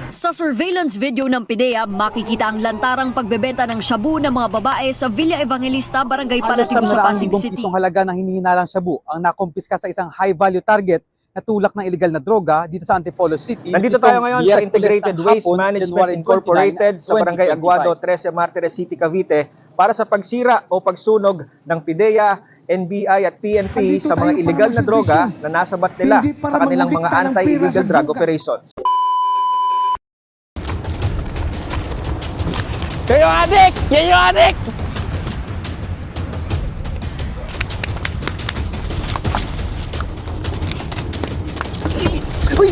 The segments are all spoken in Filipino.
Sa surveillance video ng PIDEA, makikita ang lantarang pagbebenta ng shabu ng mga babae sa Villa Evangelista, Barangay Palatibo sa Pasig City. Pisong halaga ng hinihinalang shabu ang nakumpiska sa isang high-value target na tulak ng illegal na droga dito sa Antipolo City. Nandito tayo ngayon sa Integrated Waste Management Incorporated sa Barangay Aguado, 13 Martires City, Cavite para sa pagsira o pagsunog ng PIDEA, NBI at PNP sa mga illegal na droga na nasabat nila sa kanilang mga anti-illegal drug operations. Yan yung adik! Yan yung adik! Uy!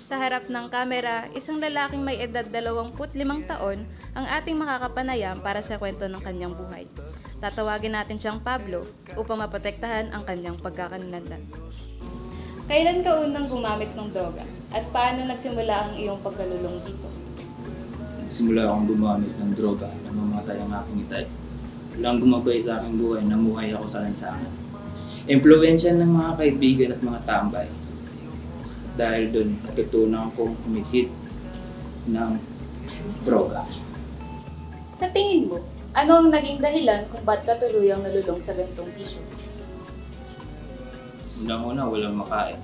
Sa harap ng kamera, isang lalaking may edad 25 taon ang ating makakapanayam para sa kwento ng kanyang buhay. Tatawagin natin siyang Pablo upang maprotektahan ang kanyang pagkakakilanlan. Kailan ka unang gumamit ng droga? At paano nagsimula ang iyong pagkalulong dito? Nagsimula akong gumamit ng droga, namamatay ang aking itay. Walang gumabay sa aking buhay, namuhay ako sa lansangan. Impluwensya ng mga kaibigan at mga tambay. Dahil doon, natutunan kong humihit ng droga. Sa tingin mo, ano ang naging dahilan kung ba't ka tuluyang nalulong sa ganitong bisyo? Unang-una, walang makain.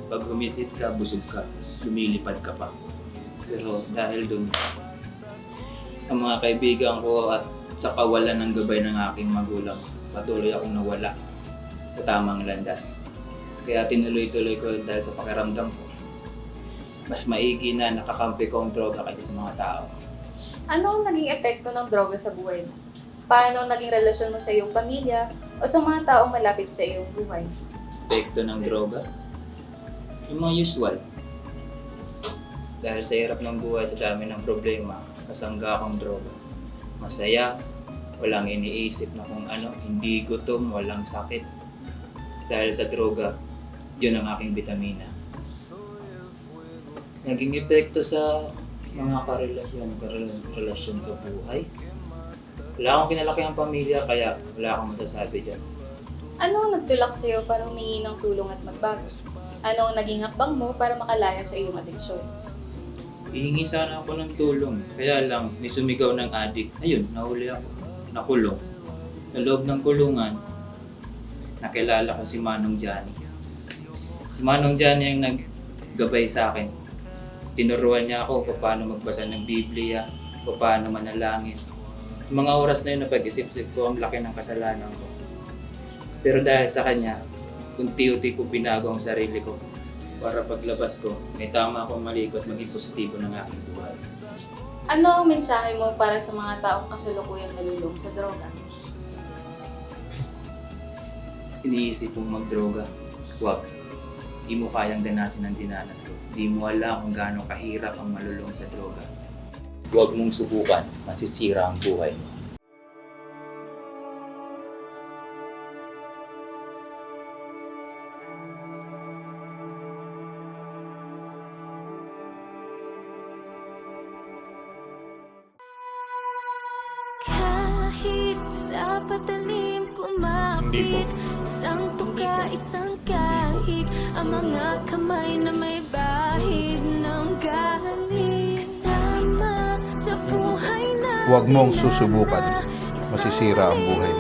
Pag humihit ka, busog ka, lumilipad ka pa. Pero dahil doon, ang mga kaibigan ko at sa kawalan ng gabay ng aking magulang, patuloy akong nawala sa tamang landas. Kaya tinuloy-tuloy ko dahil sa pakiramdam ko. Mas maigi na nakakampi ko ang droga kaysa sa mga tao. Ano ang naging epekto ng droga sa buhay mo? Paano ang naging relasyon mo sa iyong pamilya o sa mga taong malapit sa iyong buhay? Epekto ng droga? Yung mga usual. Dahil sa hirap ng buhay, sa dami ng problema, kasangga akong droga. Masaya, walang iniisip na kung ano, hindi gutom, walang sakit. Dahil sa droga, yun ang aking bitamina. Naging epekto sa mga karelasyon sa buhay. Wala akong kinalakihan pamilya, kaya wala akong masasabi dyan. Ano ang nagtulak sa iyo para humingi ng tulong at magbago? Ano ang naging hakbang mo para makalaya sa iyong adiksyon? Hihingi sana ako ng tulong, kaya lang may sumigaw ng adik. Ayun, nahuli ako. Nakulong. Sa loob ng kulungan, nakilala ko si Manong Johnny. Si Manong Johnny ang naggabay sa akin. Tinuruan niya ako paano magbasa ng Biblia, paano manalangin. Yung mga oras na yun na pag-isip-isip ko, ang laki ng kasalanan ko. Pero dahil sa kanya, unti-unti ko binago ang sarili ko para paglabas ko, may tama akong maligo at maging positibo ng aking buhay. Ano ang mensahe mo para sa mga taong kasalukuyang nalulong sa droga? Iniisip mong magdroga, huwag. Di mo kayang danasin ang dinanas ko. Di mo alam kung gaano kahirap ang malulong sa droga. Huwag mong subukan, masisira ang buhay mo. Kahit sa patalim kumapit, isang tuka, isang kahig, ang mga kamay na may bahid ng galing. Kasama sa buhay na Huwag mong susubukan, masisira ang buhay mo.